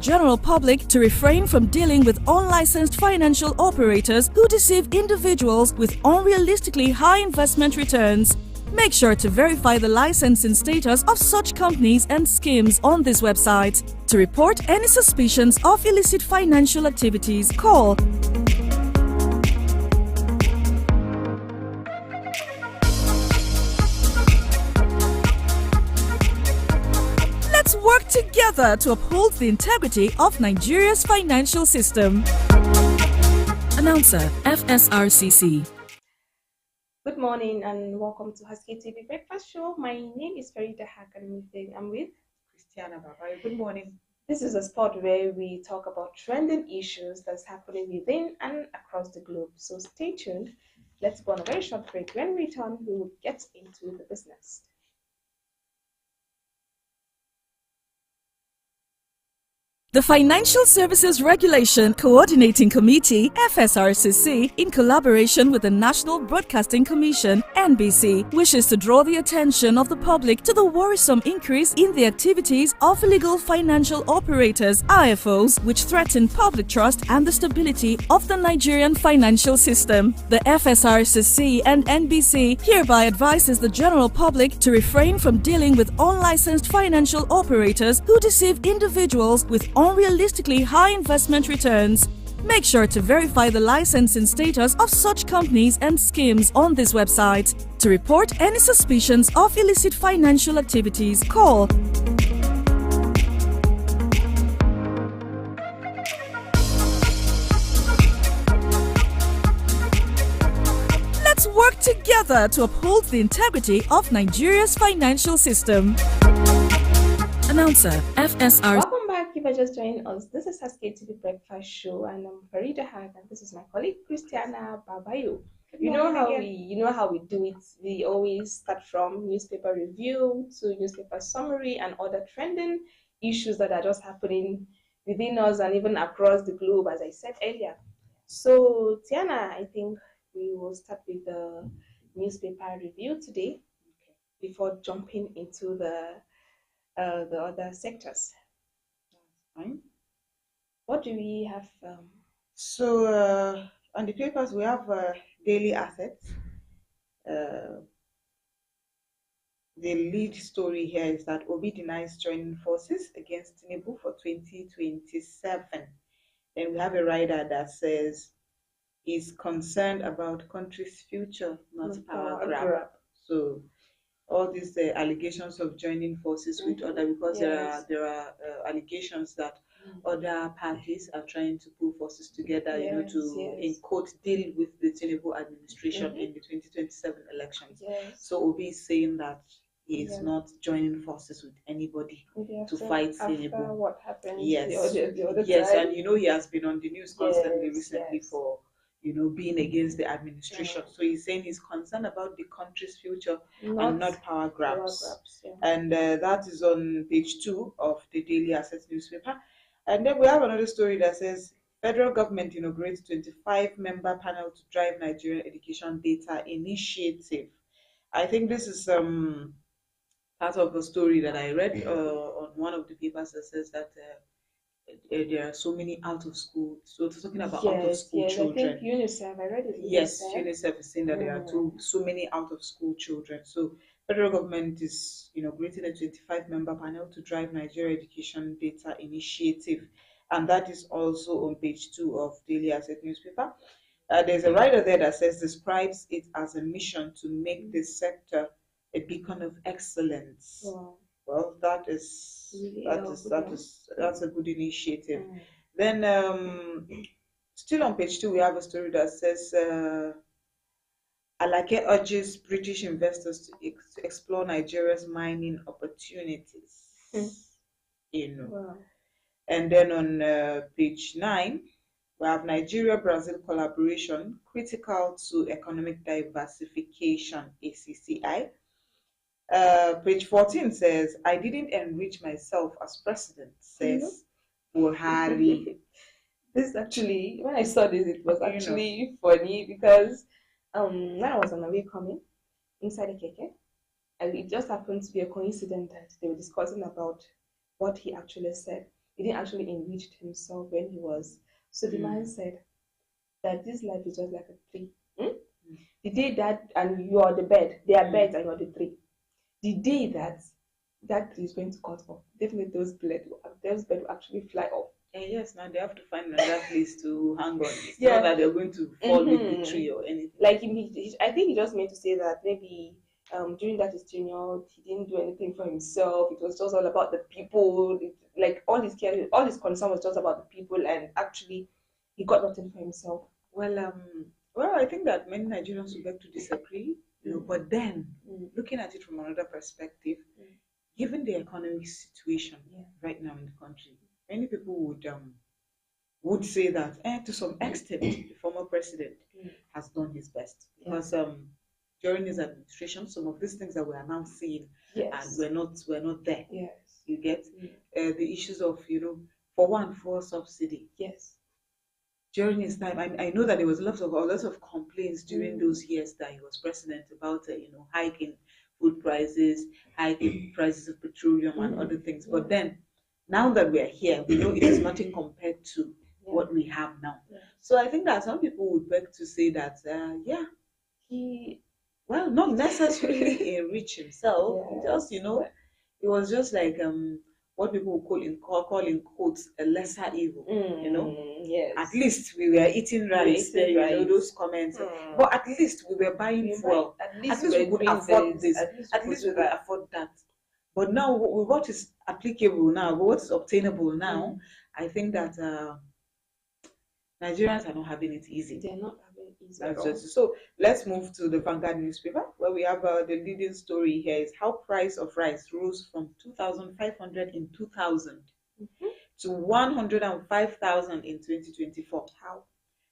general public to refrain from dealing with unlicensed financial operators who deceive individuals with unrealistically high investment returns. Make sure to verify the licensing status of such companies and schemes on this website. To report any suspicions of illicit financial activities, call Let's work together to uphold the integrity of Nigeria's financial system. Announcer, FSRCC. Good morning and welcome to Husky TV Breakfast Show. My name is Farida Hakan. I'm with Christiana Babayo. Good morning. This is a spot where we talk about trending issues that's happening within and across the globe. So stay tuned. Let's go on a very short break. When we return, we will get into the business. The Financial Services Regulation Coordinating Committee, FSRCC, in collaboration with the National Broadcasting Commission, NBC, wishes to draw the attention of the public to the worrisome increase in the activities of illegal financial operators, IFOs, which threaten public trust and the stability of the Nigerian financial system. The FSRCC and NBC hereby advises the general public to refrain from dealing with unlicensed financial operators who deceive individuals with unrealistically high investment returns. Make sure to verify the licensing status of such companies and schemes on this website. To report any suspicions of illicit financial activities, call Let's work together to uphold the integrity of Nigeria's financial system. Announcer, FSR. Welcome back. If you just joined us, this is Husky TV Breakfast Show, and I'm Farida Hag, and this is my colleague Christiana Babayo. You know how we do it. We always start from newspaper review to newspaper summary and other trending issues that are just happening within us and even across the globe, as I said earlier. So, Tiana, I think we will start with the newspaper review today before jumping into the other sectors. Fine. What do we have? So on the papers we have daily assets. The lead story here is that Obi denies joining forces against Tinubu for 2027. Then we have a rider that says he's concerned about country's future, not power grab. So all these allegations of joining forces with other, because there are allegations that other parties are trying to pull forces together, in quote, deal with the Tinubu administration in the 2027 elections. So Obi is saying that he is not joining forces with anybody to fight Tinubu. What happened? Yes, the other yes, time. and he has been on the news constantly recently for being against the administration. So he's saying he's concerned about the country's future and not power grabs. And that is on page 2 of the Daily Assets newspaper. And then we have another story that says federal government inaugurates 25-member panel to drive Nigerian education data initiative. I think this is part of the story that I read on one of the papers that says that there are so many out of school. So it's talking about out of school children. I think UNICEF, I read it. Yes, UNICEF is saying that there are so many out of school children. So federal government is inaugurating a 25-member panel to drive Nigeria education data initiative, and that is also on page 2 of Daily Asset newspaper. There's a writer there that describes it as a mission to make this sector a beacon of excellence. Wow. Well, that's a good initiative. Then still on page 2 we have a story that says Alake urges British investors to explore Nigeria's mining opportunities. Wow. And then on page 9 we have Nigeria-Brazil collaboration critical to economic diversification, ACCI. Page 14 says, I didn't enrich myself as president, says Buhari. This actually, when I saw this, it was actually funny because when I was on the way coming inside the keke, and it just happened to be a coincidence that they were discussing about what he actually said. He didn't actually enrich himself when he was. So the man said that this life is just like a tree. The day that, and you are the bed, they are beds and you are the tree. The day that that tree is going to cut off, definitely those birds will actually fly off. And yes, now they have to find another place to hang on. It's not that they're going to fall with the tree or anything. Like I think he just meant to say that maybe during that his tenure, he didn't do anything for himself. It was just all about the people. Like all his care, all his concern was just about the people, and actually, he got nothing for himself. Well, I think that many Nigerians would like to disagree, but then looking at it from another perspective, given the economic situation right now in the country, many people would say that, to some extent, the former president has done his best because during his administration, some of these things that we are now seeing, and we're not there. Yes, you get the issues of for one, fuel subsidy. Yes. During his time, I know that there was a lot of complaints during those years that he was president about hiking food prices, hiking prices of petroleum and other things. But then, now that we are here, we know it is nothing compared to what we have now. So I think that some people would beg to say that, he, well, not necessarily enrich himself. Just it was just like what people would call in quotes a lesser evil. Yes. At least we were eating rice. Those comments. But at least we were buying fuel. At least we could afford this. At least we could afford that. But now, with what is applicable now, what is obtainable now, I think that Nigerians are not having it easy. They're not having it easy. That's just so. Let's move to the Vanguard newspaper, where we have the leading story here is how price of rice rose from 2,500 in 2000 to 105,000 in 2024. How?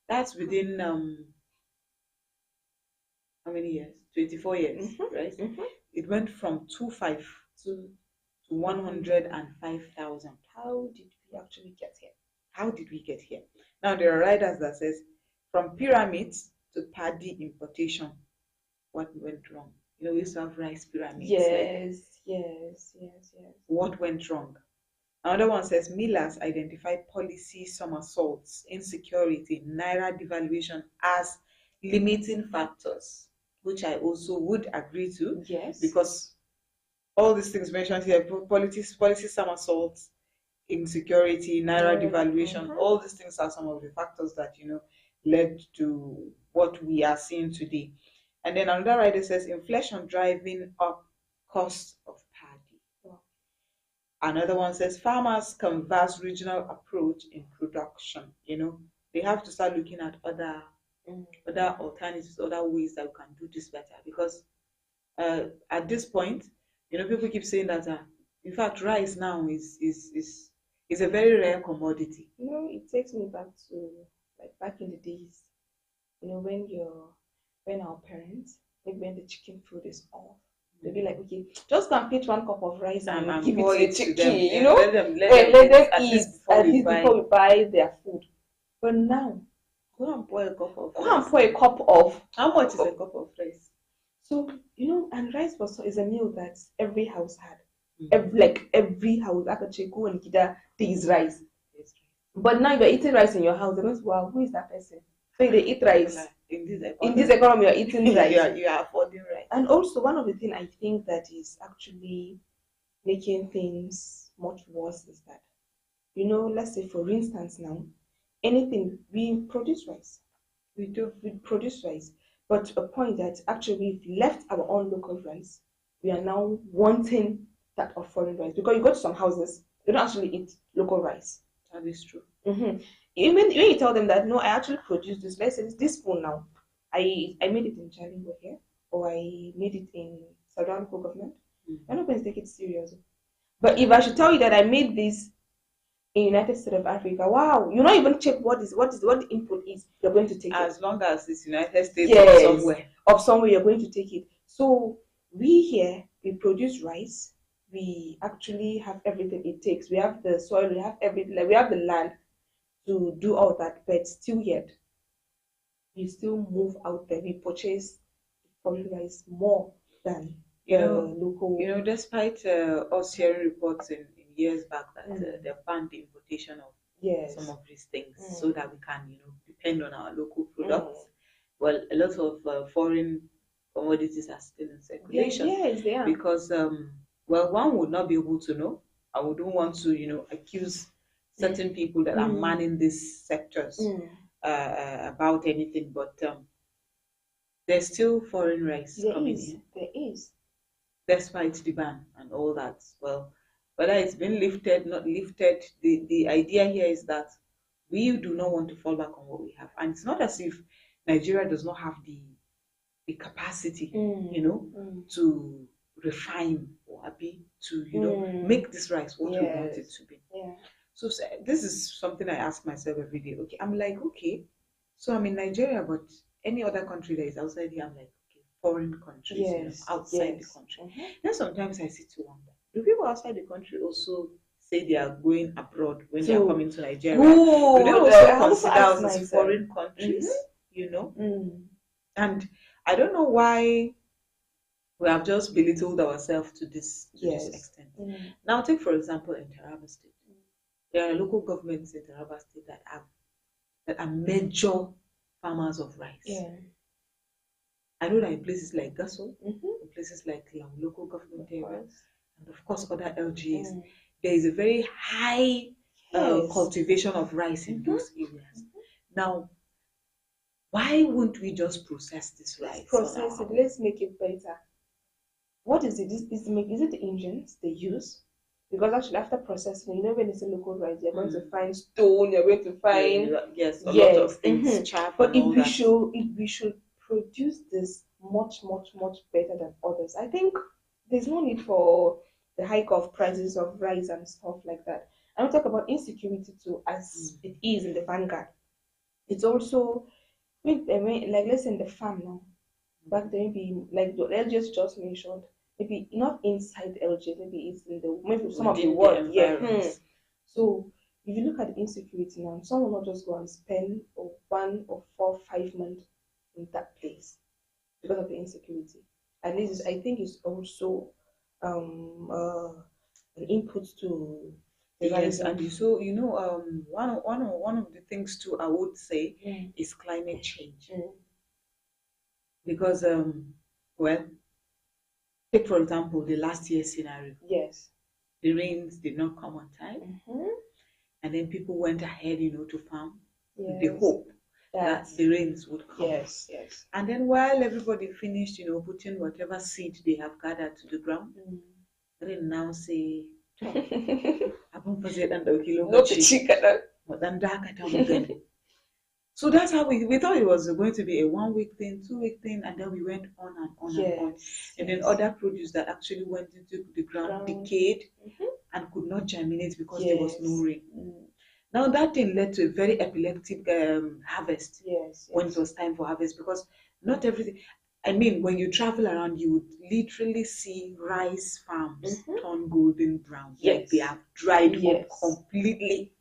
That's within how many years? 24 years, right? It went from 25 to 105,000. How did we actually get here? How did we get here? Now there are writers that says from pyramids to paddy importation, what went wrong? We used to have rice pyramids. Yes. What went wrong? Another one says millers identify policy somersaults, insecurity, naira devaluation as limiting factors, which I also would agree to. Yes. Because all these things mentioned here, policy somersaults, insecurity, naira devaluation, all these things are some of the factors that led to what we are seeing today. And then another writer says inflation driving up cost of paddy. Another one says farmers canvass regional approach in production. They have to start looking at other alternatives, other ways that we can do this better. Because at this point, people keep saying that in fact rice now is a very rare commodity. It takes me back to like back in the days, when our parents, maybe when the chicken food is off, they'll be like, okay, just go and pick 1 cup of rice and give it to the chicken, let them eat at least before we buy their food. But now, go and pour a cup of how much is a cup of rice? So and rice is a meal that every house had. Every house, Akacheko and Kida, there is rice. But now you're eating rice in your house, and it's, wow, who is that person? So they eat rice. In this economy, you're eating rice. You are affording rice. And also, one of the things I think that is actually making things much worse is that, let's say for instance now, anything, we produce rice. We produce rice. But to a point that actually we've left our own local rice, we are now wanting that of foreign rice. Because you go to some houses, they don't actually eat local rice. That is true. Even when you tell them that, no, I actually produced this, let's say this spoon now, I made it in Jalingo here, or I made it in Southern local government, I'm not going to take it serious. But if I should tell you that I made this in United States of Africa, wow, you not even check what the input is, you're going to take as it. As long as it's United States or somewhere, you're going to take it. So we here, we produce rice, we actually have everything it takes. We have the soil, we have everything, we have the land to do all that, but still yet, we still move out there. We purchase foreign rice more than local. Despite us hearing reports in years back that they banned the importation of some of these things so that we can, depend on our local products. Well, a lot of foreign commodities are still in circulation. Yes, they are. Because, well, one would not be able to know. I wouldn't want to, accuse certain people that are manning these sectors about anything, but there's still foreign rice coming in. There is. Despite the ban and all that. Well, whether it's been lifted, not lifted, the idea here is that we do not want to fall back on what we have. And it's not as if Nigeria does not have the capacity, to refine or to, make this rice what we want it to be. Yeah. So this is something I ask myself every day. Okay, I'm like, okay, so I'm in Nigeria, but any other country that is outside here, I'm like, okay, foreign countries, outside the country. Then sometimes I sit to wonder, do people outside the country also say they are going abroad when they are coming to Nigeria? Do they also consider us as foreign countries? And I don't know why we have just belittled ourselves to this extent. Now, take for example in Taraba State. There are local governments in Taraba State that are major farmers of rice. I know that in places like Gasso, in places like local government areas, and of course other LGAs, there is a very high cultivation of rice in those areas. Now, why won't we just process this rice? Process it. Let's make it better. What is it? Is it the engines they use? Because actually, after processing, when it's a local rice, you're going to find stone. You're going to find a lot of things, chaff. But if we should produce this much better than others, I think there's no need for the hike of prices of rice and stuff like that. I will talk about insecurity too, as it is in the vanguard. It's also like let's say in the farm now. Back then, maybe like the LGS just mentioned, maybe not inside LG, maybe it's in maybe some of the world. So if you look at the insecurity now, someone will not just go and spend 1 or 4, 5 months in that place because of the insecurity. At least I think it's also an input to the yes, and so one of the things too I would say is climate change. Because well, take for example the last year scenario. Yes. The rains did not come on time. And then people went ahead, to farm with the hope that the rains would come. Yes. And then while everybody finished, putting whatever seed they have gathered to the ground, rain now say, so that's how we thought it was going to be a 1 week thing, 2 week thing, and then we went on and on and on. And then other produce that actually went into the ground decayed and could not germinate because there was no rain. Now that thing led to a very epileptic harvest when it was time for harvest, because not everything. I mean, when you travel around, you would literally see rice farms turn golden brown. Like they have dried up completely.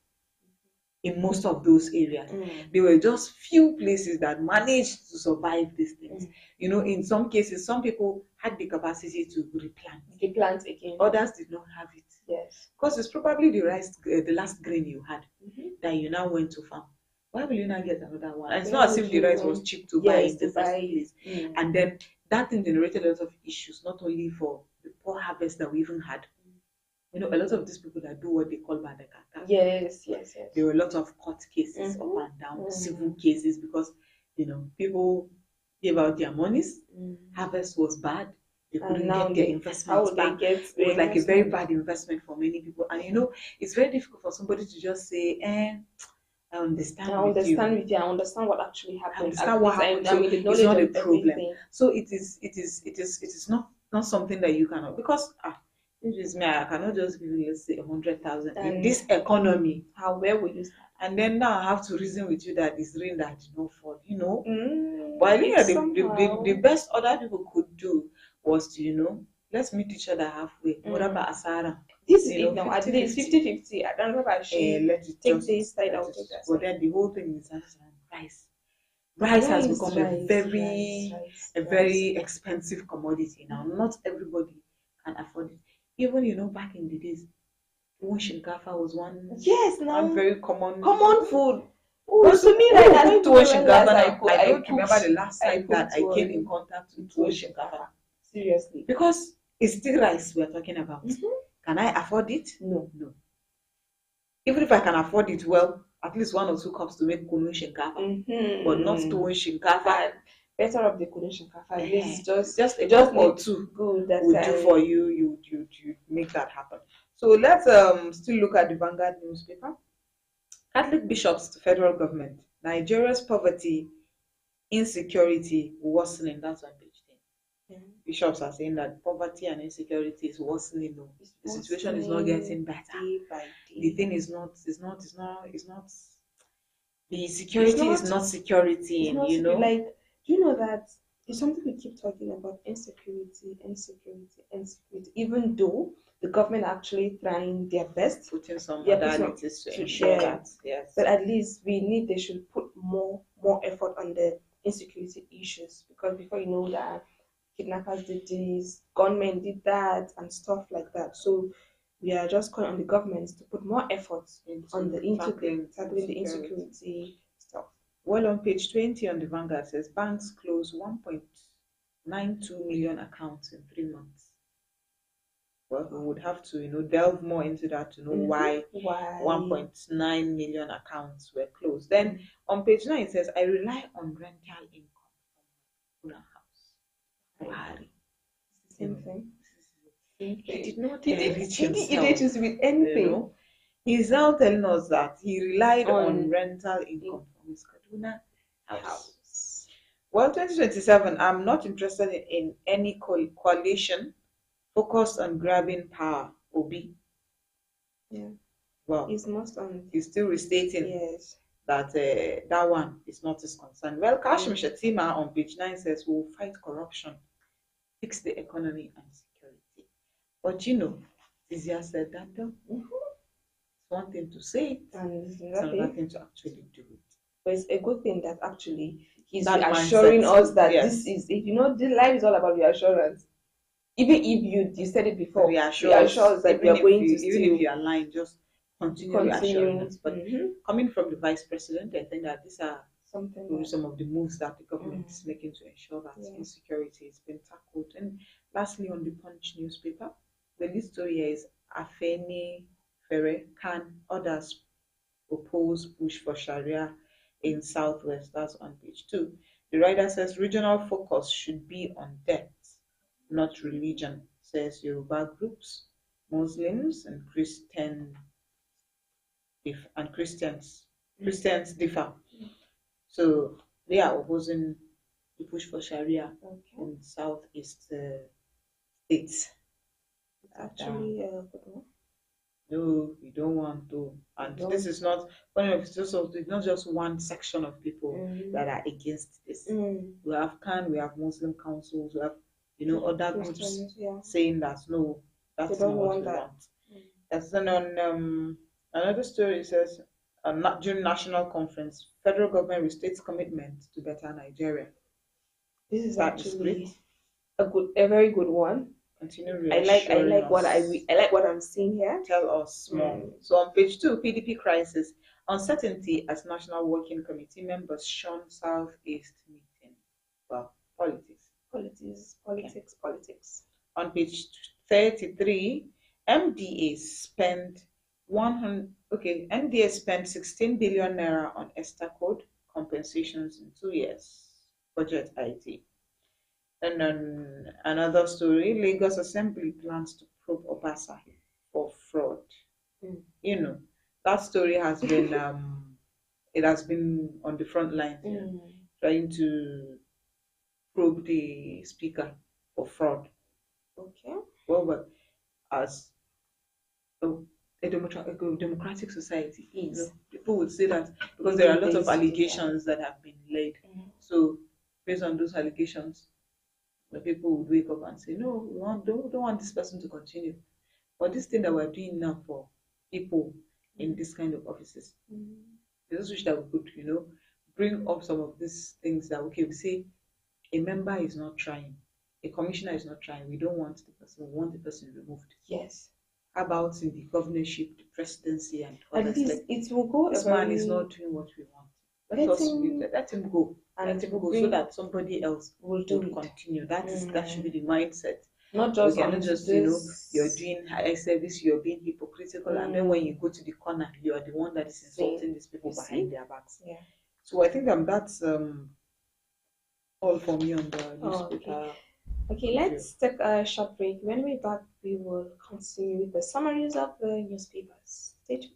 In most of those areas, there were just few places that managed to survive these things. In some cases, some people had the capacity to replant again. Others did not have it. Yes, because it's probably the last grain you had that you now went to farm. Why will you not get another one? And it's not as if the rice was cheap to buy in the first place. And then that thing generated a lot of issues, not only for the poor harvest that we even had. A lot of these people that do what they call badakata. Yes. There were a lot of court cases up and down, civil cases, because people gave out their monies. Harvest was bad. They couldn't get their investments back. It was like a very bad investment for many people. And it's very difficult for somebody to just say, I understand with you. I understand what actually happened. I understand what happened. So it's not a problem. So it is not something that you cannot, because it is me. I cannot just give you, let's say, 100,000 in this economy. Where will you start? And then now I have to reason with you that it's rain that did not fall. But I think that the best other people could do was to let's meet each other halfway. What about Asara? This is it now. At least 50-50. I don't know if I should take this side out. But then the whole thing is rice. Rice has become a very expensive commodity now. Not everybody can afford it. Even back in the days, shinkafa was one. Yes, now one very common food. But to me, like I don't remember shinkafa when now. I don't cooked- remember the last I time that I cooked came in one contact with tuwo shinkafa. Seriously. Because it's still rice we're talking about. Can I afford it? No. Even if I can afford it, well, at least 1 or 2 cups to make kunu shinkafa, but not tuwo shinkafa. Better of the kunu shinkafa. At least just a cup or two good that would do for you. You make that happen. So let's still look at the Vanguard newspaper. Catholic bishops to federal government. Nigeria's poverty, insecurity worsening. That's on page 10. Bishops are saying that poverty and insecurity is worsening. No, the situation is not getting better. Day by day. The thing is not. The security is not security. It's not, you know, like, do you know that it's something we keep talking about? Insecurity. Even though the government are actually trying their best, putting some modalities to ensure that. Yes, but at least they should put more effort on the insecurity issues, because before you know that, kidnappers did this, gunmen did that, and stuff like that. So we are just calling on the government to put more effort on the tackling the insecurity stuff. Well, on page 20 on the Vanguard says banks close 1.92 million accounts in 3 months. Well, we would have to, delve more into that to know why 1.9 million accounts were closed. Then on page 9 it says, I rely on rental income from my house. Buhari. Same thing. He did not He didn't with anything. He's now telling us that he relied on rental income from his Kaduna house. Well, 2027, I'm not interested in any coalition focused on grabbing power. Obi. Yeah. Well, he's still restating that that one is not his concern. Well, Kashim Shettima on page 9 says we'll fight corruption, fix the economy and security. But it's easier said than done. It's one thing to say it, and it's another thing to actually do it. But it's a good thing that actually he's reassuring us that this is, the life is all about reassurance. Even if you said it before, reassures that we are going to still. Even if you are lying, just continue reassurance. But coming from the vice president, I think that these are some of the moves that the government is making to ensure that insecurity has been tackled. And lastly, on the Punch newspaper, the lead story here is Afeni Fere can others oppose push for Sharia in Southwest. That's on page 2. The writer says regional focus should be on debt, not religion, says Yoruba groups, Muslims and Christians differ. So they are opposing the push for Sharia in Southeast states. Actually, a good one. No, we don't want to. And this is not it's not just one section of people that are against this. We have CAN, we have Muslim councils, we have other groups saying that no, that's not what we want. That's then on another story. It says during national conference, federal government restates commitment to better Nigeria. This is actually a very good one. Continue. I like what I'm seeing here. Tell us more. So on page 2, PDP crisis, uncertainty as National Working Committee members shun Southeast meeting. Well, politics. On page 33, MDA spent 16 billion naira on Esta Code compensations in 2 years. Budget IT. And then another story, Lagos Assembly plans to probe Obasa for fraud. That story has been it has been on the front line trying to probe the speaker for fraud. Okay. Well, as a democratic society is, people would say that because there are a lot of allegations that have been laid. So based on those allegations, the people would wake up and say, no, we don't want this person to continue. But this thing that we're doing now for people in this kind of offices, I just wish that we could, bring up some of these things that, we say a member is not trying, a commissioner is not trying, we don't want the person, we want the person removed. Yes. about in the governorship, the presidency, and At others. least Like, it will go this a man is very not doing what we want. letting Let him go. and Let him will go so bring that somebody else will do would it. continue. That should be the mindset. Not We just cannot on just, you're this doing high service, you're being hypocritical, and then when you go to the corner, you are the one that is insulting these people you behind see? their backs. Yeah. So I think that's all for me on the newspaper. Okay, let's take a short break. When we're back, we will continue with the summaries of the newspapers. Stay tuned.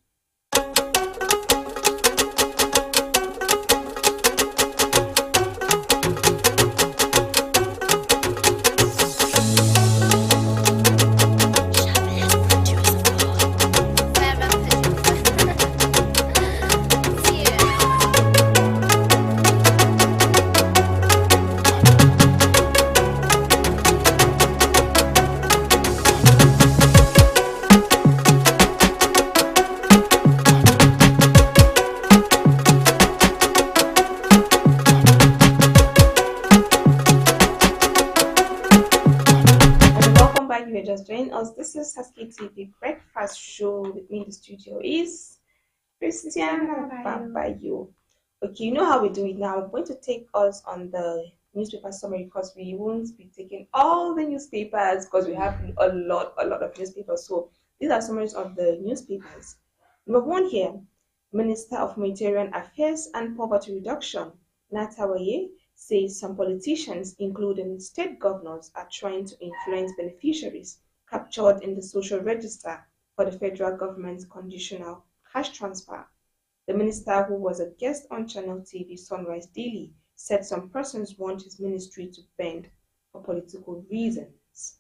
Welcome back. You are just joining us. This is Husky TV Breakfast Show. With me in the studio is Christiana Babayo. Okay, you know how we do it now. I'm going to take us on the newspaper summary because we won't be taking all the newspapers because we have a lot of newspapers. So these are summaries of the newspapers. Number one here, Minister of Humanitarian Affairs and Poverty Reduction, Natawaye, says some politicians, including state governors, are trying to influence beneficiaries captured in the social register for the federal government's conditional cash transfer. The minister, who was a guest on Channel TV Sunrise Daily, said some persons want his ministry to bend for political reasons.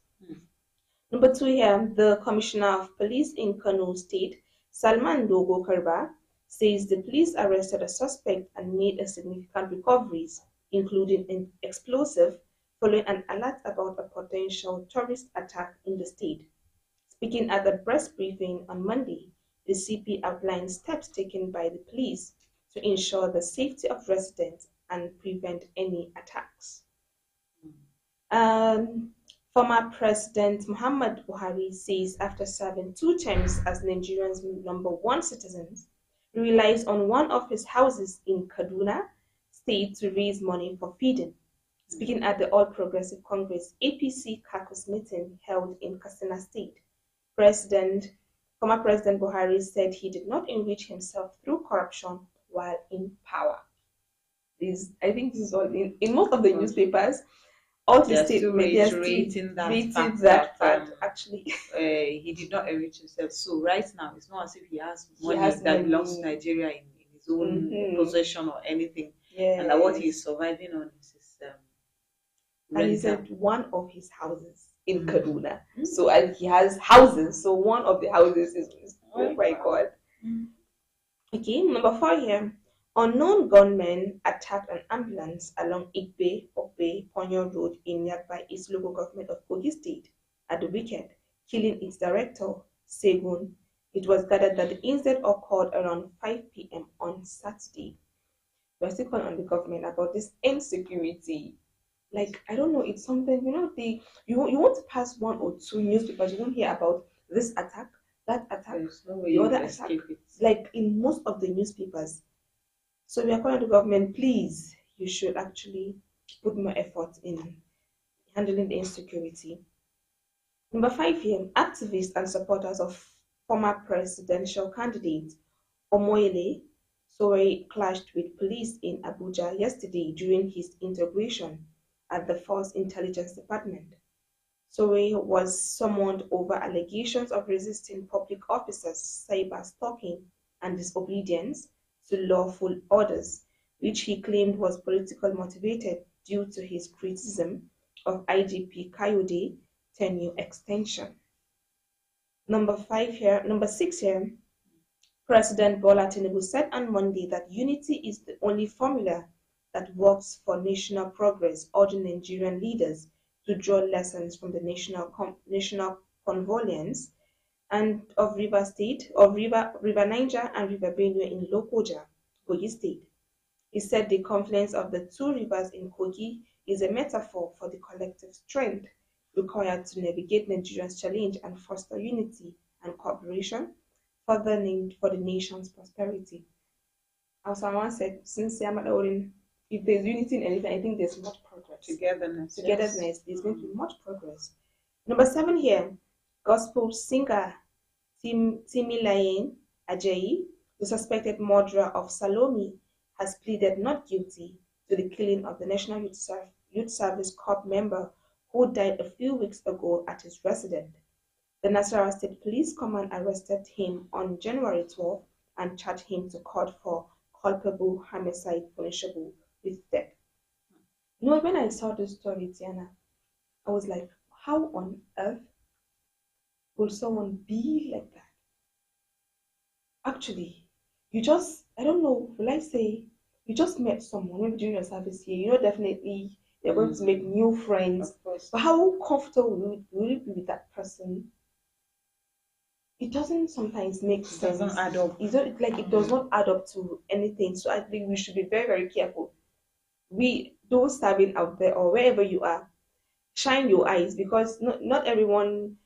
Number two here, the Commissioner of Police in Kano State, Salman Dogo Karba, says the police arrested a suspect and made a significant recoveries, including an explosive, following an alert about a potential terrorist attack in the state. Speaking at the press briefing on Monday, the CP outlined steps taken by the police to ensure the safety of residents and prevent any attacks. Former President Muhammad Buhari says after serving 2 terms as Nigeria's #1 citizen, he relies on one of his houses in Kaduna State to raise money for feeding. Speaking at the All Progressive Congress APC caucus meeting held in Katsina State, former President Buhari said he did not enrich himself through corruption while in power. I think this is all in most of the newspapers. All the statements reiterating that fact actually. He did not enrich himself. So right now, it's not as if he has money that belongs to Nigeria in his own possession or anything, and that what he's surviving on is his and he said one of his houses in Kaduna. So and he has houses. So one of the houses is oh my God. Okay, number 4 here. Unknown gunmen attacked an ambulance along Igbe-Okbe Ponyo Road in nearby East Local Government of Kogi State at the weekend, killing its director, Segun. It was gathered that the incident occurred around 5 p.m. on Saturday. We're still calling on the government about this insecurity. Like, I don't know, it's something, you want to pass 1 or 2 newspapers, you won't hear about this attack, that attack, the other attack, like in most of the newspapers. So we are calling on the government, please, you should actually put more effort in handling the insecurity. Number 5 here, activists and supporters of former presidential candidate Omoyele Sowore clashed with police in Abuja yesterday during his inauguration at the Force Intelligence Department. Sowore was summoned over allegations of resisting public officers, cyber stalking, and disobedience to lawful orders, which he claimed was politically motivated due to his criticism of IGP Kayode tenure extension. Number 6 here, President Bola Tinubu said on Monday that unity is the only formula that works for national progress, urging Nigerian leaders to draw lessons from the national convulsions and of River Niger and River Benue in Lokoja, Kogi State. He said the confluence of the 2 rivers in Kogi is a metaphor for the collective strength required to navigate Nigeria's challenge and foster unity and cooperation for the nation's prosperity. As someone said, since if there's unity in anything, I think there's much progress. Togetherness. Togetherness, there's going to be much progress. Number 7 here, gospel singer Timilayen Ajayi, the suspected murderer of Salome, has pleaded not guilty to the killing of the National Youth Service Corps member who died a few weeks ago at his residence. The Nasarawa State Police Command arrested him on January 12 and charged him to court for culpable homicide punishable with death. You know, when I saw this story, Tiana, I was like, how on earth will someone be like that? Actually, I don't know, will I say, you just met someone maybe during your service here, you know, definitely you're going to make new friends. Of course. But how comfortable will you be with that person? It doesn't sometimes make sense. It doesn't add up. It does not add up to anything. So I think we should be very, very careful. Those serving out there or wherever you are, shine your eyes, because not everyone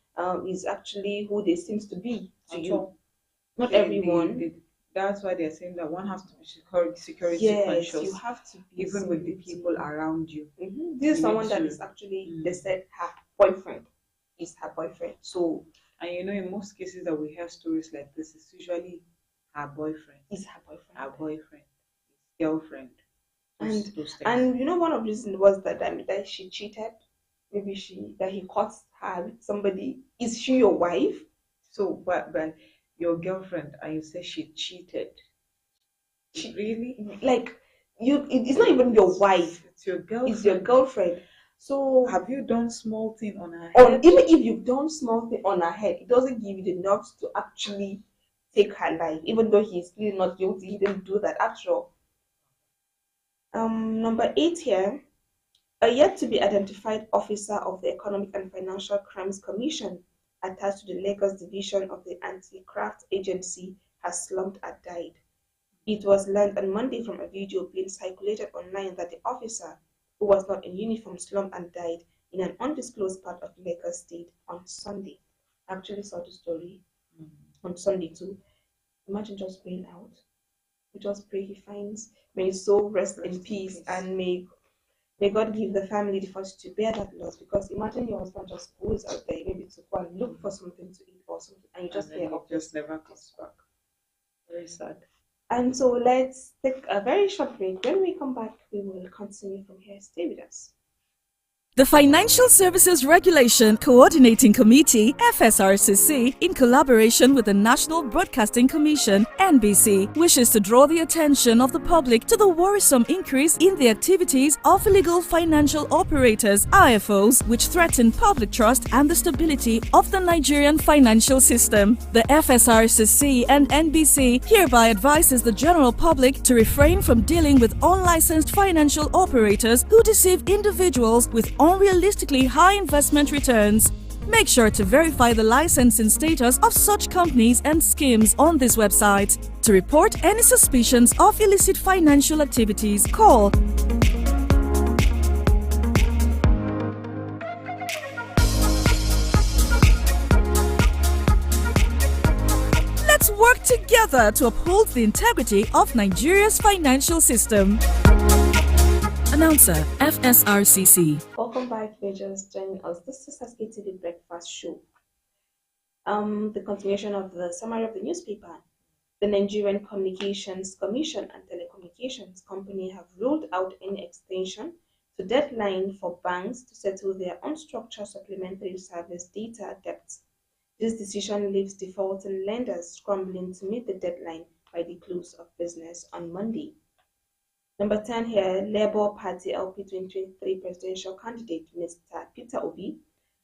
is actually who they seems to be to you. Not everyone. That's why they're saying that one has to be security Yes, conscious. you have to be even with the people around you. This is someone that is actually, they said her boyfriend is her boyfriend. So, and you know, in most cases that we hear stories like this, it's usually her boyfriend. Is her boyfriend. Her boyfriend. His girlfriend. And you know, one of the reasons was that she cheated. Maybe that he caught her with somebody. Is she your wife? So, but your girlfriend, and you say she cheated. Really? Like, it's not even your wife. It's your girlfriend. It's your girlfriend. So have you done small thing on her head? Even if you've done small thing on her head, it doesn't give you the nuts to actually take her life. Even though he's really not guilty, he didn't do that after all. Number 8 here, a yet to be identified officer of the Economic and Financial Crimes Commission attached to the Lagos division of the Anti-Graft Agency has slumped and died. It was learned on Monday from a video being circulated online that the officer, who was not in uniform, slumped and died in an undisclosed part of Lagos State on Sunday. I actually saw the story on Sunday too. Imagine just going out. We just pray he finds, may his soul rest in peace, and may God give the family the fortitude to bear that loss. Because imagine your husband just goes out there maybe to go and look for something to eat or something, and you just hear of just never comes back. Very sad. And so let's take a very short break. When we come back, we will continue from here. Stay with us. The Financial Services Regulation Coordinating Committee, FSRCC, in collaboration with the National Broadcasting Commission, NBC, wishes to draw the attention of the public to the worrisome increase in the activities of illegal financial operators, IFOs, which threaten public trust and the stability of the Nigerian financial system. The FSRCC and NBC hereby advises the general public to refrain from dealing with unlicensed financial operators who deceive individuals with unrealistically high investment returns. Make sure to verify the licensing status of such companies and schemes on this website. To report any suspicions of illicit financial activities, call Let's work together to uphold the integrity of Nigeria's financial system. Announcer, FSRCC. Welcome back, if you're just joining us. This is SKTV Breakfast Show. The continuation of the summary of the newspaper. The Nigerian Communications Commission and Telecommunications Company have ruled out any extension to deadline for banks to settle their unstructured supplementary service data debts. This decision leaves defaulting lenders scrambling to meet the deadline by the close of business on Monday. Number 10 here, Labour Party LP 2023 presidential candidate Mr. Peter Obi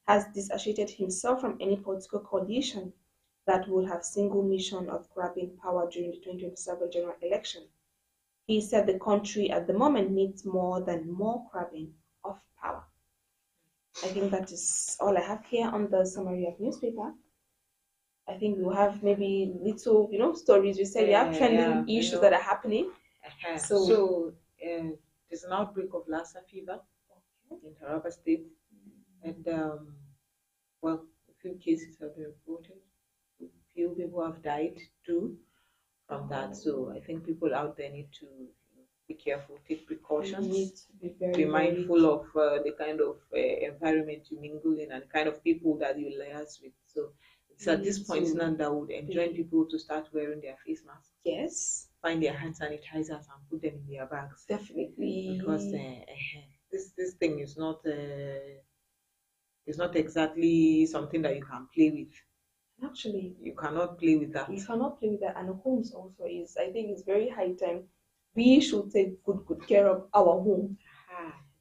has disassociated himself from any political coalition that would have single mission of grabbing power during the 2027 general election. He said the country at the moment needs more than more grabbing of power. I think that is all I have here on the summary of newspaper. I think we'll have maybe little, stories. We say we have trending issues that are happening. So there's an outbreak of Lassa fever in Taraba State, and a few cases have been reported. few people have died too from that. So I think people out there need to be careful, take precautions, need to be very, be very mindful of the kind of environment you mingle in and the kind of people that you liaise with. So it's at this point now that would enjoin people to start wearing their face masks. Yes, Find their hand sanitizers and put them in their bags. definitely. Because this thing is not exactly something that you can play with. Actually, You cannot play with that. you cannot play with that. And homes also is, I think, it's very high time we should take good care of our home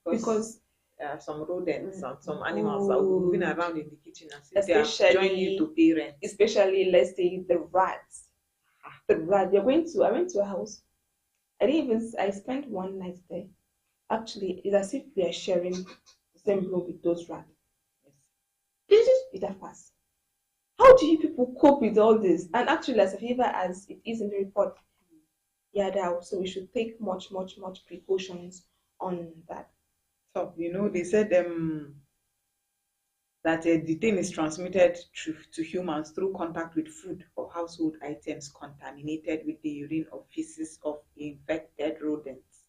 because there are some rodents and some animals that will be moving around in the kitchen as if they are joining you to pay rent. Especially, let's say, the rats. The rat. I went to a house. I spent one night there. Actually, it's as if we are sharing the same room with those rats. Yes. Did that pass? How do you people cope with all this? And actually, as a favor as it is in the report, so we should take much precautions on that. So they said that the thing is transmitted to humans through contact with food or household items contaminated with the urine or feces of infected rodents.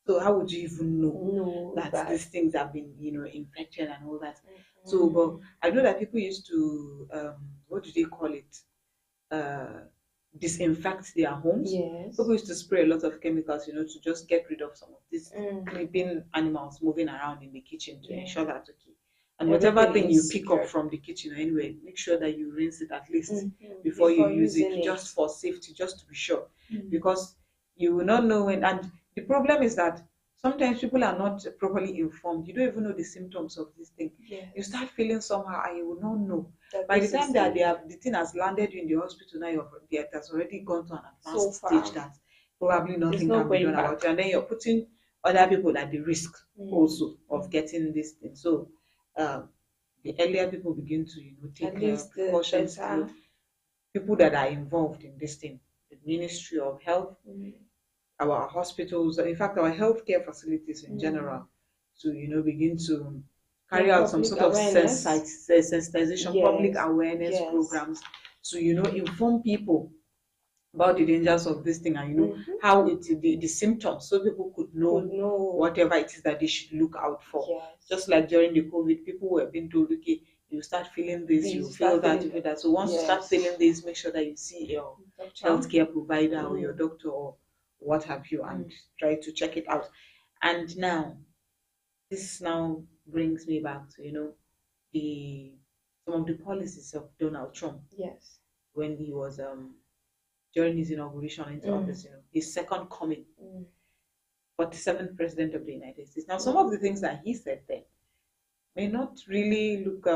So how would you even know that these things have been, infected and all that? Mm-hmm. So, but I know that people used to, what do they call it? Disinfect their homes. Yes. People used to spray a lot of chemicals, to just get rid of some of these creeping animals moving around in the kitchen to ensure that, and whatever thing you pick up from the kitchen anyway, make sure that you rinse it at least before you use it, just for safety, just to be sure. Because you will not know when, and the problem is that sometimes people are not properly informed. You don't even know the symptoms of this thing. Yes. You start feeling somehow and you will not know. By the time that the thing has landed you in the hospital, now it has already gone to an advanced stage that probably nothing can be done about it. And then you're putting other people at the risk also of getting this thing. So the earlier people begin to take precautions, people that are involved in this thing, the Ministry of Health, our hospitals, in fact our healthcare facilities in general, to begin to carry out some sort of sensitization, public awareness programs to inform people about the dangers of this thing and how the symptoms, so people could know whatever it is that they should look out for. Just like during the COVID, people were being told, okay, you start feeling this, you feel that, you feel that. So once you start feeling this, make sure that you see your healthcare provider or your doctor or what have you, and try to check it out. And now, this now brings me back to some of the policies of Donald Trump. Yes. When he was during his inauguration into office, his second coming, 47th president of the United States. Now, some of the things that he said then may not really look.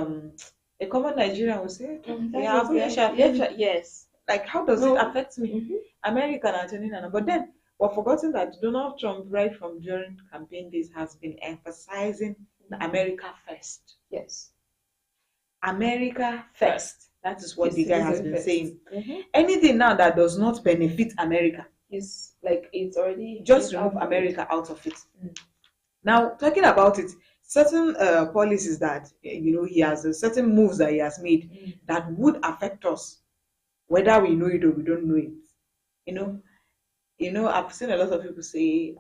A common Nigerian would say, yes. Like, how does it affect me? American attorney, but then we're forgotten that Donald Trump, right from during campaign days, has been emphasizing America first. Yes. America first. That is what the guy has been saying. Anything now that does not benefit America, is like it's already just remove America out of it. Now, talking about it, certain policies that he has, certain moves that he has made that would affect us, whether we know it or we don't know it. I've seen a lot of people say,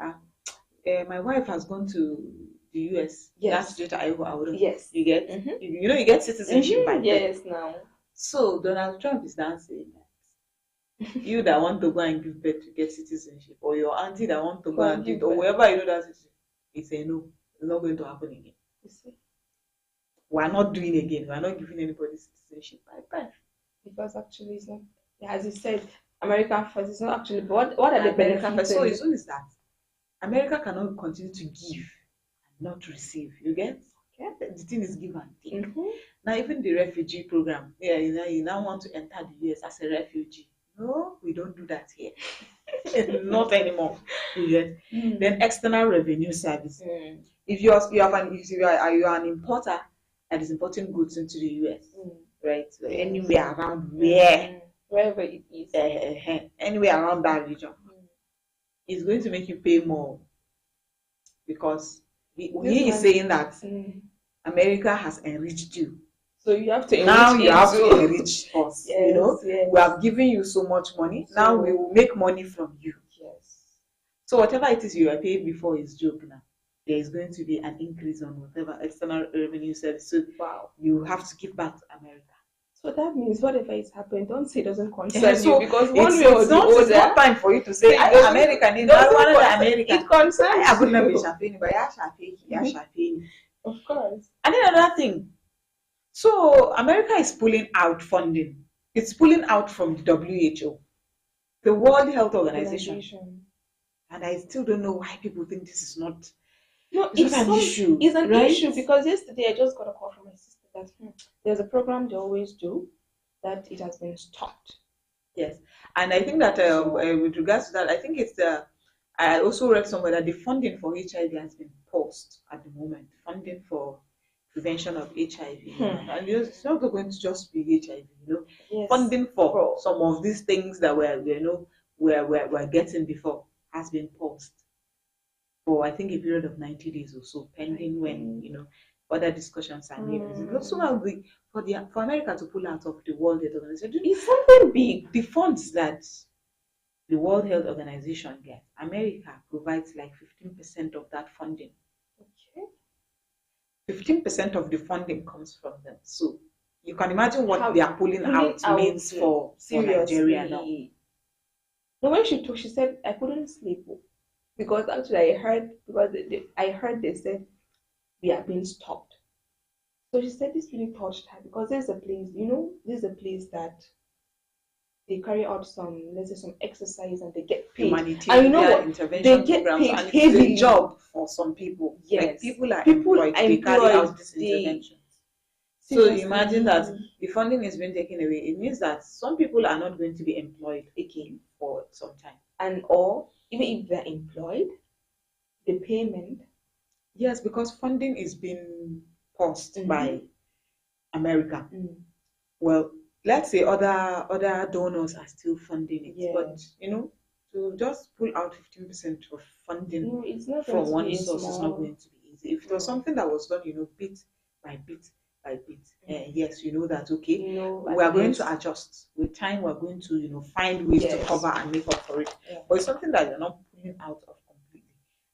my wife has gone to the US. Yes. That's I wouldn't. Yes. You get, you get citizenship by yes now. So Donald Trump is now saying that you that want to go and give birth to get citizenship, or your auntie that want to go and give, or whoever that is, he say no, it's not going to happen again. You see? We're not doing again. We're not giving anybody citizenship. Bye. Because actually, it's not. As you said, America first. It's not actually. But what are the benefits? So his own is that America cannot continue to give and not receive. You get? Yeah. The thing is give and take. Now, even the refugee program, you now want to enter the US as a refugee. No, we don't do that here. Not anymore. You get? Then external revenue service. If you are an importer that is importing goods into the US, right? So anywhere around wherever it is, anywhere around that region, it's going to make you pay more, because he is saying that America has enriched you So you have to Now you have into to it. enrich us. Yes. We have given you so much money. Now So- we will make money from you. Yes. So whatever it is you are paying before is joke now. There is going to be an increase on whatever external revenue service. So Wow. you have to give back to America. So that means whatever is happening, don't say it doesn't concern Yeah, so you, because one it's, way or it's the not, it's other, not time for you to say, it I doesn't- American, in doesn't one concern- American. it concerns I would not be you. champagne, but yeah, champagne. Of course. And then another thing. So America is pulling out funding. It's pulling out from the WHO, the World Health Organization. And I still don't know why people think this is not. No, It's not an issue. It's an right? issue, because yesterday I just got a call from my sister that there's a program they always do that it has been stopped. Yes, and I think that with regards to that, I think it's I also read somewhere that the funding for HIV has been paused at the moment. Funding for prevention of HIV, and it's not going to just be HIV. Yes. Funding for some of these things that we're getting before has been paused for, I think, a period of 90 days or so, pending when other discussions are needed. So now for America to pull out of the World Health Organization, It's something big. the funds that the World Health Organization gets, America provides like 15% of that funding. Okay. 15% of the funding comes from them. So you can imagine what they are pulling out means for Nigeria now. No, when she talked, she said, I couldn't sleep, because actually I heard they said we are being stopped. So she said this really touched her, because there's a place that they carry out some, let's say, some exercise, and they get paid. Humanitarian and you know what? intervention They get programs, paid and heavily. it's a job for some people. Yes. Like people are employed, they carry out these interventions. So Seriously. imagine that the funding is being taken away. It means that some people are not going to be employed again for some time. Or even if they're employed, the payment. Yes, because funding is being paused by America. Well, let's say other donors are still funding it, but to just pull out 15% of funding it's not from one source is not going to be easy. If it was something that was done, bit by bit by bit, yes, that okay, we are going to adjust with time. We're going to find ways to cover and make up for it. But it's something that you're not pulling out of completely.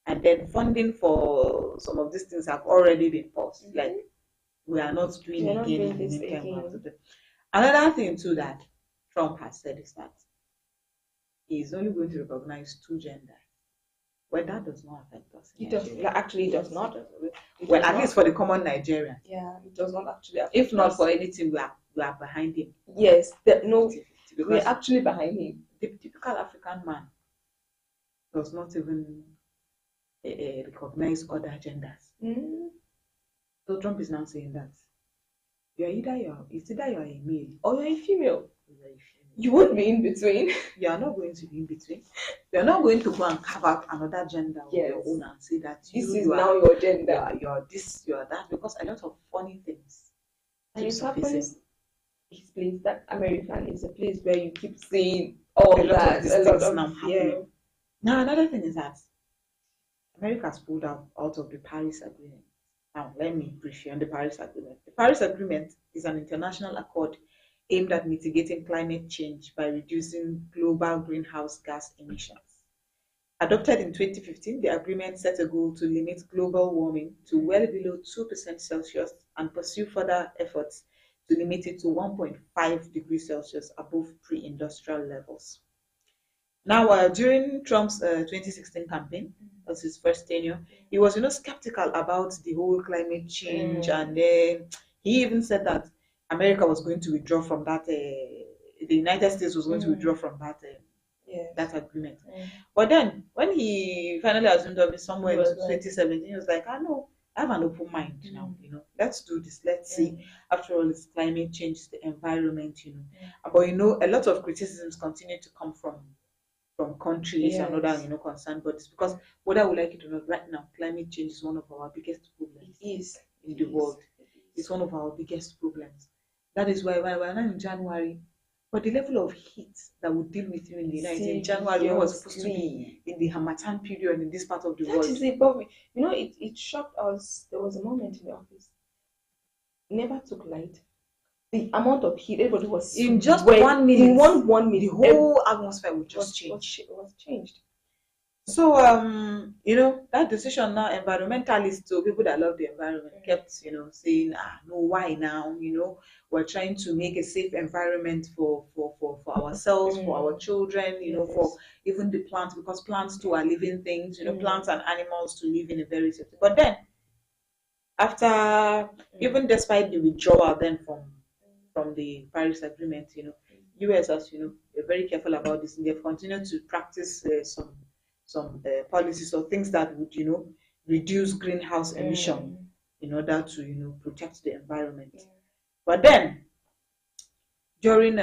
And then funding for some of these things have already been paused. Like we are not doing again. Another thing too that Trump has said is that he's only going to recognize 2 genders. Well, that does not affect us. It does not. Well, at least for the common Nigerian. Yeah, it does not actually affect If not us. for anything, we are behind him. Yes, no, 50-50, we're actually behind him. The typical African man does not even recognize other genders. So Trump is now saying that it's either you're a male or you're a female. You won't be in between. You are not going to be in between. You are not going to go and carve out another gender of your own and say that this is now your gender. You're this, you're that, because a lot of funny things. And it happens. This place, that American, is a place where you keep seeing all a lot of these things now happening. Yeah. Now another thing is that America has pulled out of the Paris Agreement. Now let me brief you on the Paris Agreement. The Paris Agreement is an international accord aimed at mitigating climate change by reducing global greenhouse gas emissions. Adopted in 2015, the agreement set a goal to limit global warming to well below 2% Celsius and pursue further efforts to limit it to 1.5 degrees Celsius above pre-industrial levels. Now, during Trump's 2016 campaign, that's his first tenure, he was skeptical about the whole climate change, and he even said that America was going to withdraw from that. The United States was going to withdraw from that agreement. But then, when he finally assumed office somewhere in 2017, he was like, no, I have an open mind now. Let's do this. Let's see. After all, it's climate change, the environment. But a lot of criticisms continue to come from countries and other concerned bodies, because whether we like it or not, right now, climate change is one of our biggest problems in the world. It's one of our biggest problems. That is why we're now in January, but the level of heat that we deal with in the United States in January, when we're supposed to be in the Harmattan period in this part of the world. That is it, but it shocked us. There was a moment in the office. Never took light the amount of heat, everybody was in just 1 minute. In 1 minute, the whole atmosphere would just change. It was changed. So that decision now, environmentalists, so people that love the environment, kept saying, no, why now? We're trying to make a safe environment for ourselves, for our children, for even the plants, because plants too are living things, plants and animals to live in a very safe. But then, after even despite the withdrawal then from the Paris Agreement, US, as they're very careful about this, and they've continued to practice some policies or things that would reduce greenhouse emission in order to protect the environment. But then during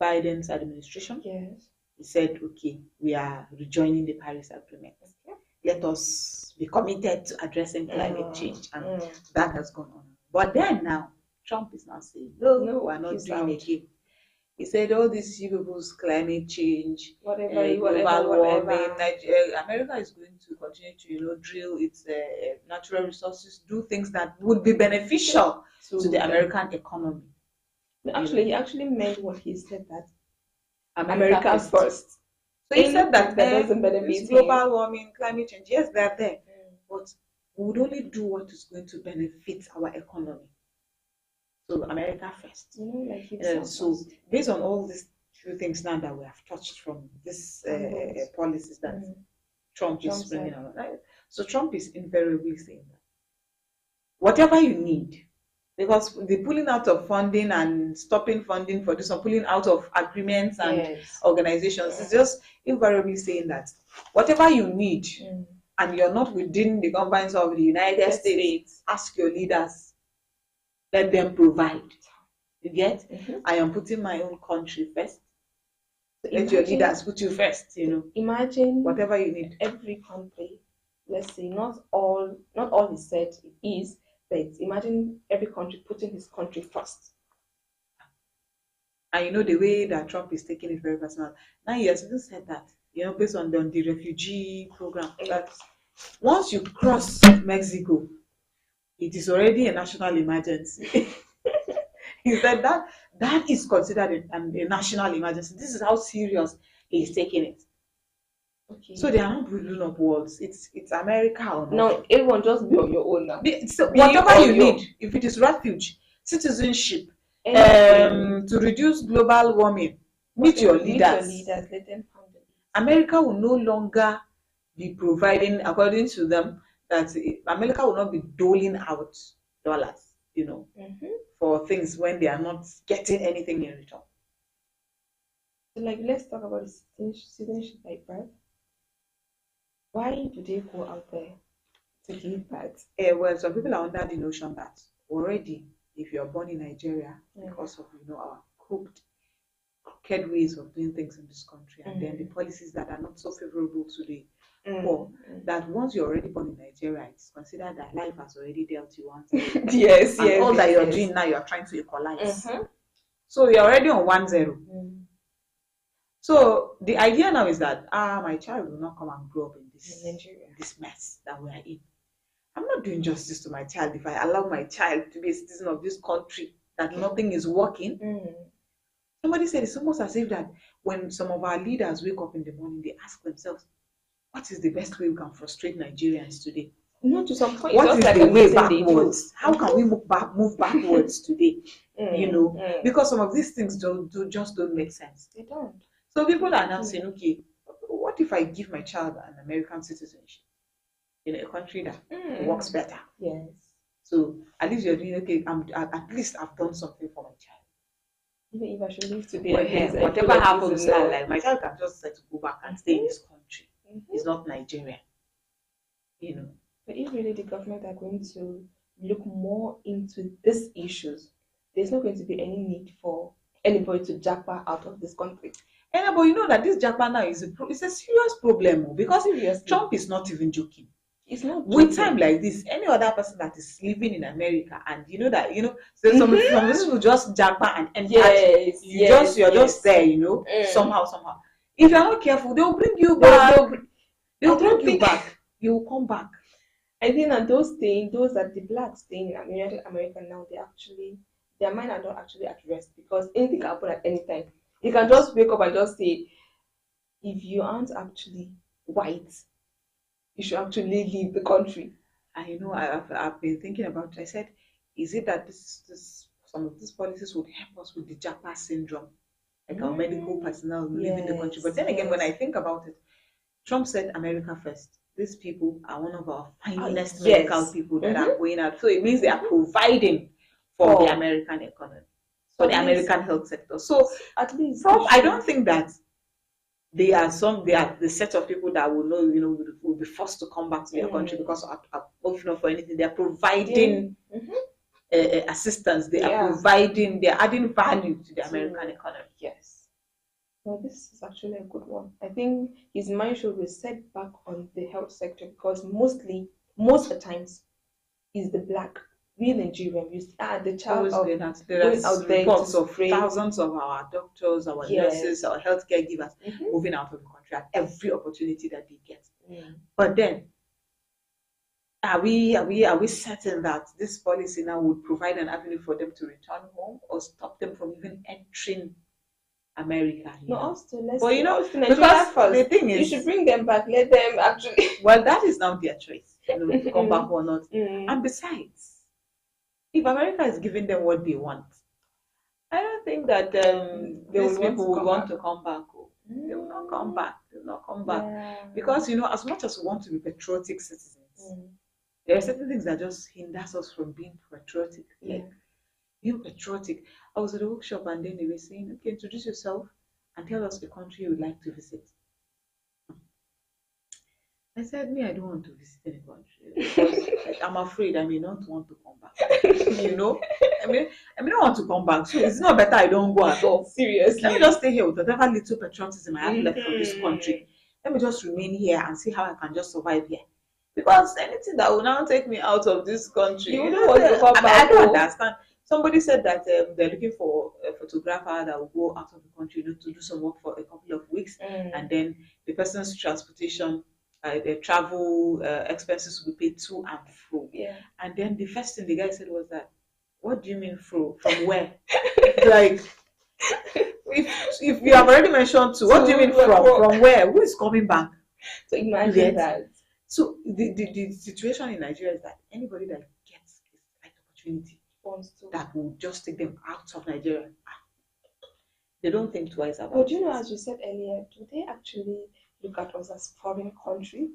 Biden's administration, he said, okay, we are rejoining the Paris Agreement. Let us be committed to addressing climate change, and that has gone on. But then now Trump is now saying, no, we're not doing it again. He said all these people's climate change, global warming. America is going to continue to drill its natural resources, do things that would be beneficial to the American economy. No, actually, he actually meant what he said, that America first. So he said that doesn't benefit global warming, climate change. Yes, they're there, but we would only do what is going to benefit our economy. So America first. So based on all these few things now that we have touched from this policies that Trump is bringing out, right? So Trump is invariably saying that whatever you need, because the pulling out of funding and stopping funding for this, or pulling out of agreements and organizations, is just invariably saying that whatever you need and you're not within the confines of the United States, ask your leaders. Let them provide. You get? I am putting my own country first. Let your leaders put you first. Imagine whatever you need. Every country, let's say, not all he said it is, but imagine every country putting his country first. And the way that Trump is taking it very personal. Now he has even said that, based on the refugee program, that once you cross Mexico, it is already a national emergency. He said that is considered a national emergency. This is how serious he is taking it. Okay. So they are not building up walls. It's America or not. No, everyone just be on your own now. So whatever you need, if it is refuge, citizenship, to reduce global warming, meet your leaders. Let them handle it. America will no longer be providing, according to them, that America will not be doling out dollars, for things when they are not getting anything in return. So, let's talk about citizenship by birth. Why do they go out there to give birth? Well, some people are under the notion that already, if you are born in Nigeria, because of our crooked ways of doing things in this country, and then the policies that are not so favorable to the poor, that once you're already born in Nigeria, it's considered that life has already dealt you once. All that you're doing now, you're trying to equalize. So you're already on 1-0. So the idea now is that my child will not come and grow up in this mess that we are in. I'm not doing justice to my child if I allow my child to be a citizen of this country that nothing is working. Somebody said it's almost as if that when some of our leaders wake up in the morning, they ask themselves, what is the best way we can frustrate Nigerians today? To some point, what is the way backwards? How can we move backwards today? Because some of these things just don't make sense. They don't. So people are now saying, okay, what if I give my child an American citizenship in a country that works better? Yes. So at least you're doing okay. At least I've done something for my child. Even if I should leave today, whatever happens, my child can just decide to go back and stay in this country. It's not Nigeria, But if really the government are going to look more into these issues, there's not going to be any need for anybody to japa out of this country. But you know that this japa now is a serious problem, because Trump is not even joking. It's not joking. With time like this, any other person that is living in America, and so some people just japa and enter. You're just there, somehow. If you're not careful, they'll bring you back. They'll bring you back. You will come back. I think that those are the blacks staying in America now, they actually their mind are not actually at rest, because anything can happen at any time. You can just wake up and just say, if you aren't actually white, you should actually leave the country. I've been thinking about it. I said, is it that this some of these policies would help us with the Japa syndrome, like our medical personnel leaving the country? But then again, when I think about it, Trump said America first. These people are one of our finest medical people that are going out. So it means they are providing for the American economy, for the American health sector. So at least I don't think that they are the set of people that will know, will be forced to come back to their country because of for anything. They are providing assistance. They are adding value to the American economy. Yes. Well, this is actually a good one. I think his mind should be set back on the health sector, because most of the times, is the black. We Nigerians, the child of there are reports of thousands of our doctors, our nurses, our healthcare givers moving out of the country at every opportunity that they get. But then, are we certain that this policy now would provide an avenue for them to return home or stop them from even entering America? No, let's but because first, the thing is, you should bring them back. Let them actually. Well, that is now their choice, to come back or not. And besides, if America is giving them what they want, I don't think that these people will want to come back. They will not come back. They will not come back. Because, as much as we want to be patriotic citizens, there are certain things that just hinders us from being patriotic. Like, being patriotic. I was at a workshop and then they were saying, okay, introduce yourself and tell us the country you would like to visit. I said, I don't want to visit any country because I'm afraid I may not want to come back. I may not want to come back. So it's not better I don't go at all. Seriously. Let me just stay here with whatever little patriotism I have left for this country. Let me just remain here and see how I can just survive here. Because anything that will now take me out of this country, you don't want to come back. I don't understand. Somebody said that they're looking for a photographer that will go out of the country to do some work for a couple of weeks, and then the person's transportation, their travel expenses will be paid to and fro. And then the first thing the guy said was that, "What do you mean fro? From where?" Like, if you have already mentioned to, what do you mean from where? Who is coming back? So imagine that. So the situation in Nigeria is that anybody that gets this right opportunity that will just take them out of Nigeria, they don't think twice about it. But as you said earlier, do they actually look at us as foreign country?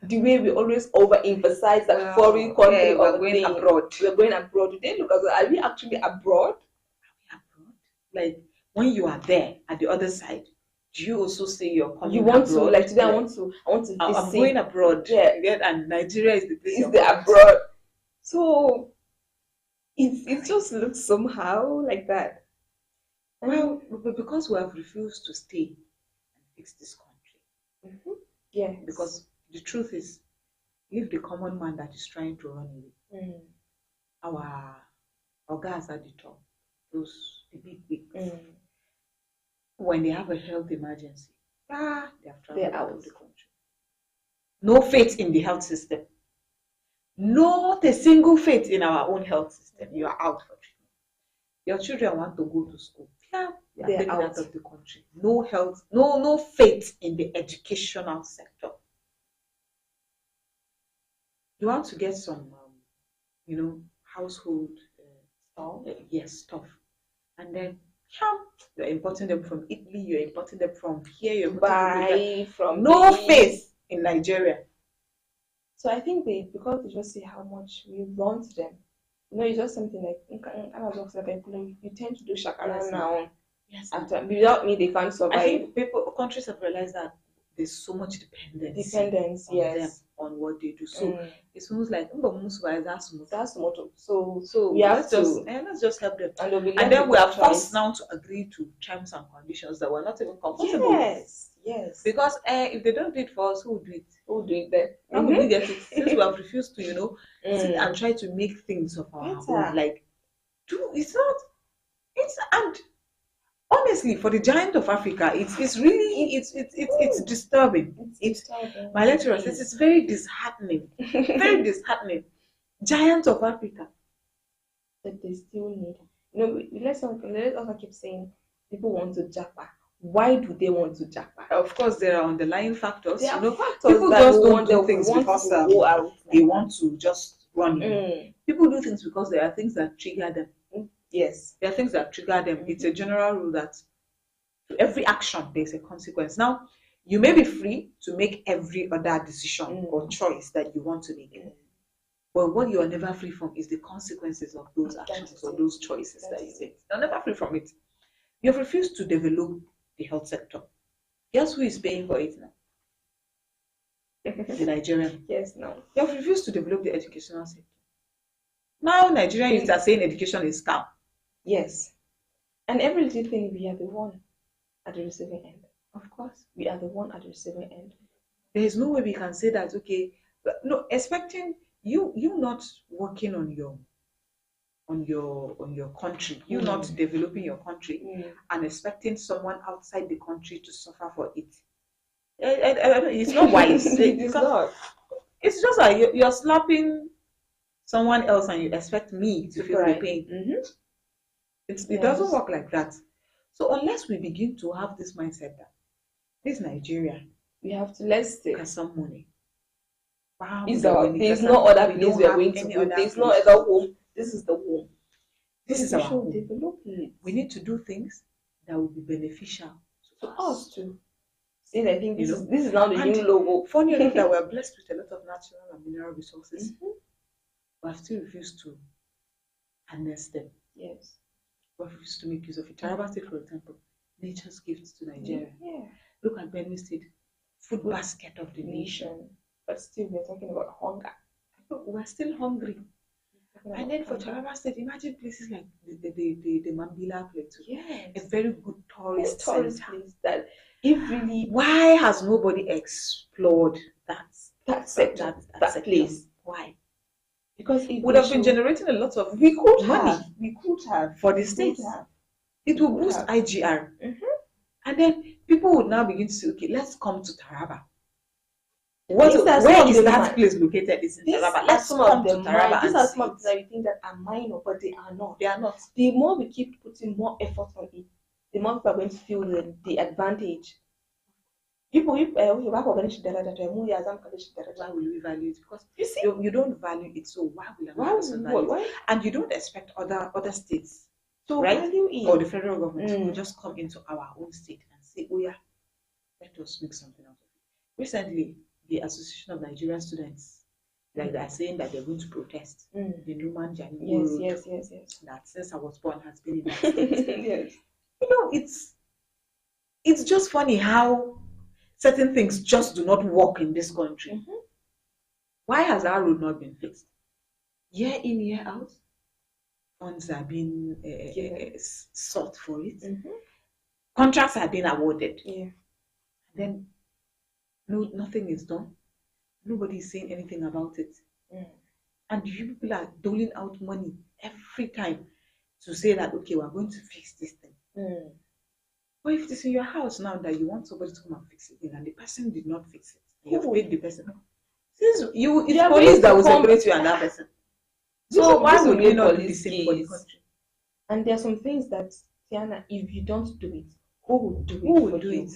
The way we always overemphasize that foreign country, we're going abroad. We're going abroad. Do they look at us? Are we actually abroad? Are we abroad? Like, when you are there at the other side, do you also say you're coming you want abroad? to, like today, I want to visit. I'm going abroad. And Nigeria is the place. Is the abroad. So it just looks somehow like that. Well, because we have refused to stay and fix this country. Yeah. Because the truth is, leave the common man that is trying to run away. Our guys at the top, the big wigs, when they have a health emergency, they have traveled out of the country. No faith in the health system. Not a single faith in our own health system. You are out for treatment. Your children want to go to school. They are out of the country. No health, no faith in the educational sector. You want to get some, household stuff, and then you're importing them from Italy. You're importing them from here. You're Dubai, from no faith in Nigeria. So I think because they just see how much we want them. It's just something like you tend to do shakara now. Yes. After without me, they can't survive. I think countries have realized that there's so much dependence on them, on what they do. So it's almost like that's motto. So we have let's just help them. And then we are forced now to agree to terms and conditions that we're not even comfortable with. Yes. Because if they don't do it for us, who will do it? Who will do it then? How will we get it? Since we have refused to, sit and try to make things of our own. Like, and honestly, for the giant of Africa, it's really it's disturbing. My lecturer says it's very disheartening. Very disheartening. Giant of Africa. But they still need Let's also keep saying people want to japa. Why do they want to japa? Of course, there are underlying factors. There are factors People that just will don't want do them things want because to go out. they want to just run. Mm. People do things because there are things that trigger them. Yes. There are things that trigger them. It's a general rule that to every action there's a consequence. Now, you may be free to make every other decision or choice that you want to make. But what you are never free from is the consequences of those actions or those choices that you make. You're never free from it. You've refused to develop the health sector. Guess who is paying for it now? The Nigerian. Yes, no. You have refused to develop the educational sector. Now Nigerian youth are saying education is scam. Yes. And every little thing, we are the one at the receiving end. Of course, we are the one at the receiving end. There is no way we can say that, okay, no, expecting you not working on your country, you not developing your country and expecting someone outside the country to suffer for it. It's not wise. It's not. It's just like you're slapping someone else and you expect me to feel the pain. It doesn't work like that. So unless we begin to have this mindset that this Nigeria, we have to, let's take some money. There's no other place we are going to go. There's no other home. This is the home. This is our home. Development. We need to do things that will be beneficial to us too. See, I think this is now the new logo. Funny enough that we're blessed with a lot of natural and mineral resources. We have still refused to harness them. Yes. We have refused to make use of it. Taraba State, for example, nature's gifts to Nigeria. Yeah. Look at Benue State, food basket of the nation. But still, we're talking about hunger. We're still hungry. And then for Taraba State, imagine places like the Mambila Plateau. Yes. A very good tourist place that if really, why has nobody explored that place? Why? Because it would have been generating a lot of money. We could have for the state. It will boost IGR. And then people would now begin to say, okay, let's come to Taraba. Where is that place located? It's in Taraba. Let's come to Taraba. These are some of the things we think that are minor, but they are not. They are not. The more we keep putting more effort on it, the more people are going to feel the advantage. People, why will we value it? Because you see, you don't value it, so why will I? And you don't expect other states to value it, or the federal government to just come into our own state and say, "Oh yeah, let us make something out of it." Recently, the Association of Nigerian Students, they are saying that they're going to protest the Newman Jalingo Road. Yes. That since I was born has been in that state. Yes. It's just funny how certain things just do not work in this country. Why has our road not been fixed? Year in, year out, funds are being sought for it. Contracts are being awarded. Then nothing is done. Nobody is saying anything about it. And you people are doling out money every time to say that, okay, we're going to fix this thing. But if it is in your house now that you want somebody to come and fix it, and the person did not fix it, you have paid the person. Since it's police that will separate you and that person. So why would you not do the same for the country? And there are some things that, Tiana, if you don't do it, who will do it? Who will do it?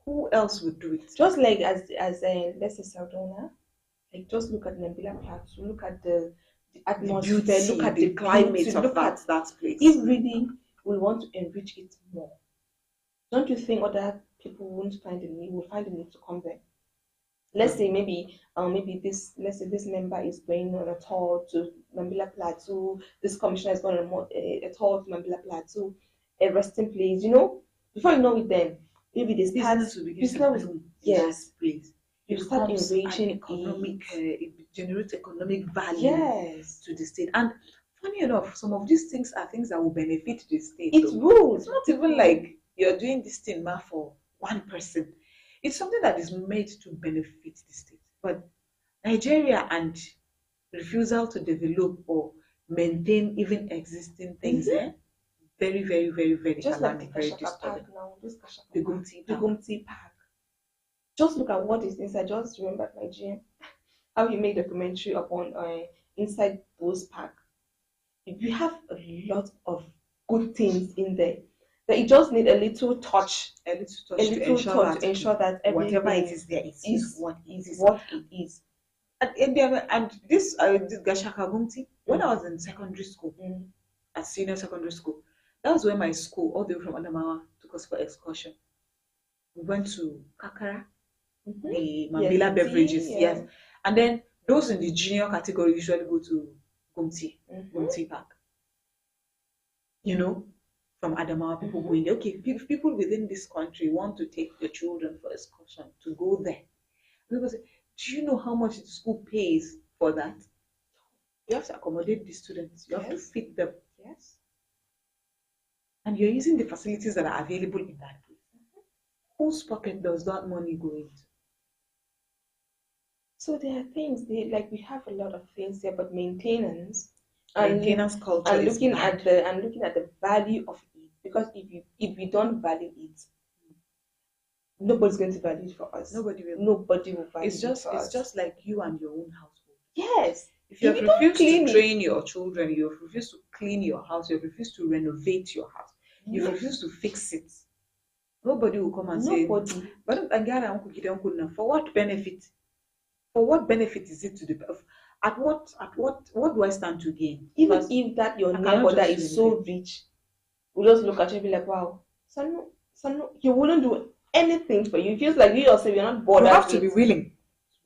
Who else would do it? Just like as let's say Sardona, like just look at Nambila Plateau, look at the atmosphere, look at the climate of that place. If really we want to enrich it more, don't you think other people won't find the need? Will find the need to come there. Let's say maybe this member is going on a tour to Mambila Plateau. This commissioner is going on a tour to Mambila Plateau, a resting place. Before you know it, then maybe this business will begin to boom. Yes, please. You start enriching economic. It generates economic value to the state. And funny enough, some of these things are things that will benefit the state. It's rules. It's not even like you're doing this thing now for one person. It's something that is made to benefit the state. But Nigeria and refusal to develop or maintain even existing things, very, very, very, very just alarming, like very disturbing. The Gumti Park. Just look at what is inside. Just remember Nigeria, how he made a documentary upon inside those park. You have a lot of good things in there. That you just need a little touch, to ensure that whatever it is there is what it is. And this Gashaka Gumti, when I was in secondary school, at senior secondary school, that was when my school, all the way from Adamawa, took us for excursion. We went to Kakara, the Mambila beverages, yes. And then those in the junior category usually go to Gumti Park. You know, from Adamawa, people going, okay, if people within this country want to take their children for excursion to go there, people say, do you know how much the school pays for that? You have to accommodate the students. You have to feed them. Yes. And you're using the facilities that are available in that place. Whose pocket does that money go into? So there are things like we have a lot of things there, but maintenance culture and looking at the value of it. Because if we don't value it, nobody's going to value it for us. Nobody will value it. It's just like you and your own household. Yes. If you refuse to train your children, you refuse to clean your house, you refuse to renovate your house, you refuse to fix it, nobody will come and say, but for what benefit? For what benefit is it to the at what do I stand to gain? Even if that your neighbor that is so rich will just look at you and be like, wow, son, he wouldn't do anything for you. It feels like you yourself, you're not bothered. You have to be willing.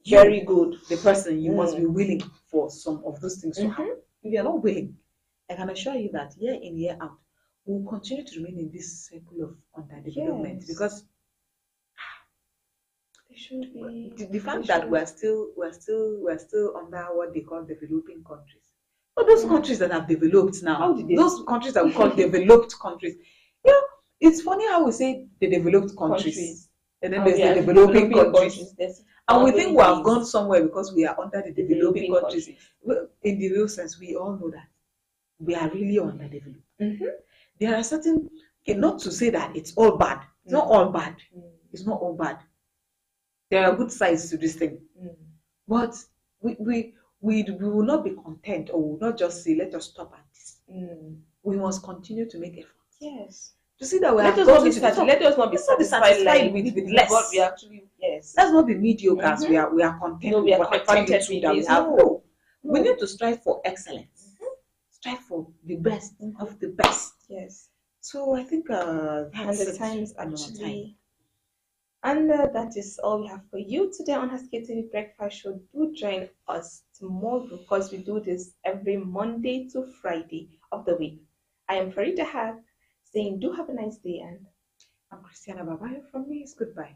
Very good. The person, you must be willing for some of those things to happen. If you're not willing, I can assure you that year in, year out, we'll continue to remain in this cycle of underdevelopment because the fact that we're still under what they call developing countries. But those countries that have developed now, those countries that we call developed countries, you know, it's funny how we say the developed countries. And then there's the developing countries. And we think we have gone somewhere because we are under the developing countries. In the real sense, we all know that we are really underdeveloped. There are certain, not to say that it's all bad. It's not all bad. It's not all bad. There are good sides to this thing. But we will not be content, or we will not just say, let us stop at this. We must continue to make efforts. Yes. To see that we let have let us not be satisfied with less. What we actually Let's not be mediocre. We are content with whatever little that we have. No. We need to strive for excellence. Strive for the best of the best. Yes. So I think that's the times actually. And that is all we have for you today on Husky TV Breakfast Show. Do join us tomorrow because we do this every Monday to Friday of the week. I am Farida Haq saying do have a nice day, and I'm Christiana Babayo. From me, it's goodbye.